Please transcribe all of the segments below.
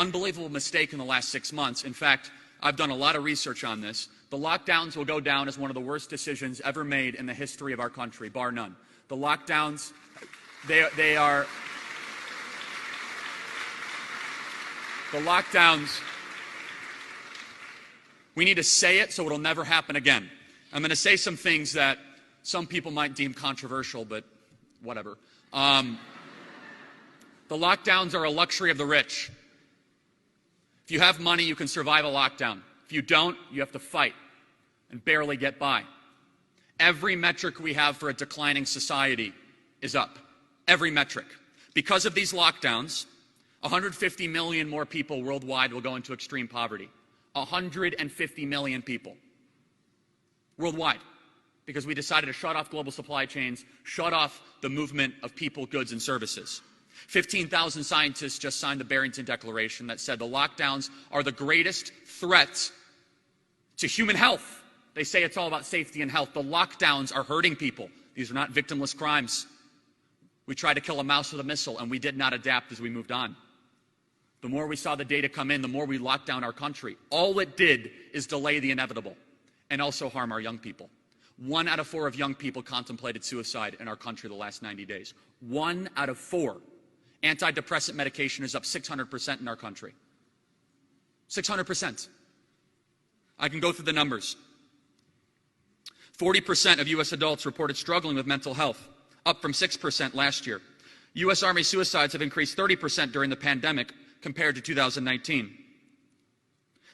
Unbelievable mistake in the last 6 months. In fact, I've done a lot of research on this. The lockdowns will go down as one of the worst decisions ever made in the history of our country, bar none. The lockdowns, they are... The lockdowns, we need to say it so it'll never happen again. I'm going to say some things that some people might deem controversial, but whatever. The lockdowns are a luxury of the rich. If you have money, you can survive a lockdown. If you don't, you have to fight and barely get by. Every metric we have for a declining society is up. Every metric. Because of these lockdowns, 150 million more people worldwide will go into extreme poverty. 150 million people worldwide, because we decided to shut off global supply chains, shut off the movement of people, goods, and services. 15,000 scientists just signed the Barrington Declaration that said the lockdowns are the greatest threat to human health. They say it's all about safety and health. The lockdowns are hurting people. These are not victimless crimes. We tried to kill a mouse with a missile, and we did not adapt as we moved on. The more we saw the data come in, the more we locked down our country. All it did is delay the inevitable and also harm our young people. 1 out of 4 of young people contemplated suicide in our country the last 90 days. 1 out of 4. Antidepressant medication is up 600% in our country. 600%. I can go through the numbers. 40% of U.S. adults reported struggling with mental health, up from 6% last year. U.S. Army suicides have increased 30% during the pandemic compared to 2019.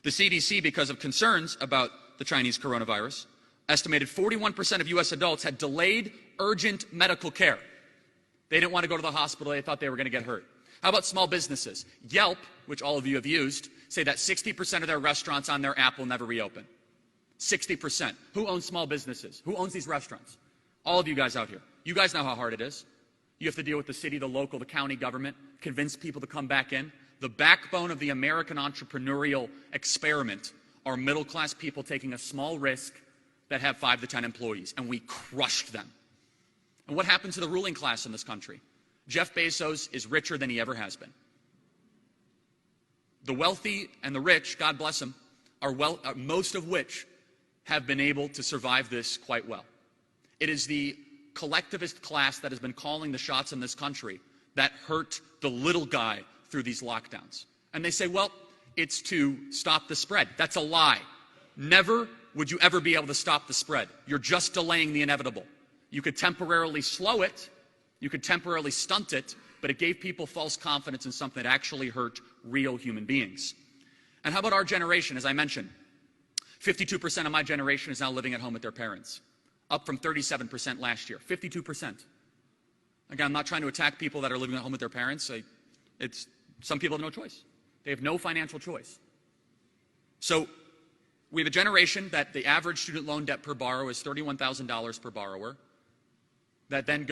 The CDC, because of concerns about the Chinese coronavirus, estimated 41% of U.S. adults had delayed urgent medical care. They didn't want to go to the hospital. They thought they were going to get hurt. How about small businesses? Yelp, which all of you have used, say that 60% of their restaurants on their app will never reopen. 60%. Who owns small businesses? Who owns these restaurants? All of you guys out here. You guys know how hard it is. You have to deal with the city, the local, the county government, convince people to come back in. The backbone of the American entrepreneurial experiment are middle-class people taking a small risk that have 5 to 10 employees, and we crushed them. And what happened to the ruling class in this country? Jeff Bezos is richer than he ever has been. The wealthy and the rich, God bless them, most of which have been able to survive this quite well. It is the collectivist class that has been calling the shots in this country that hurt the little guy through these lockdowns. And they say, well, it's to stop the spread. That's a lie. Never would you ever be able to stop the spread. You're just delaying the inevitable. You could temporarily slow it, you could temporarily stunt it, but it gave people false confidence in something that actually hurt real human beings. And how about our generation? As I mentioned, 52% of my generation is now living at home with their parents, up from 37% last year. 52%. Again, I'm not trying to attack people that are living at home with their parents. Some people have no choice. They have no financial choice. So we have a generation that the average student loan debt per borrower is $31,000 per borrower, that then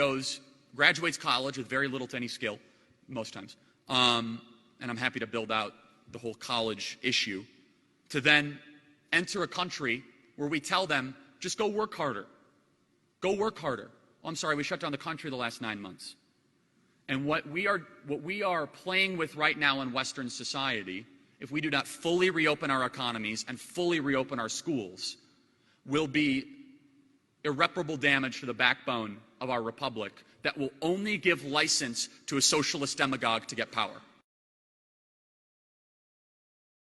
graduates college with very little to any skill, most times. And I'm happy to build out the whole college issue, to then enter a country where we tell them, just go work harder. Go work harder. Oh, I'm sorry, we shut down the country the last 9 months. And what we are playing with right now in Western society, if we do not fully reopen our economies and fully reopen our schools, will be irreparable damage to the backbone of our republic that will only give license to a socialist demagogue to get power.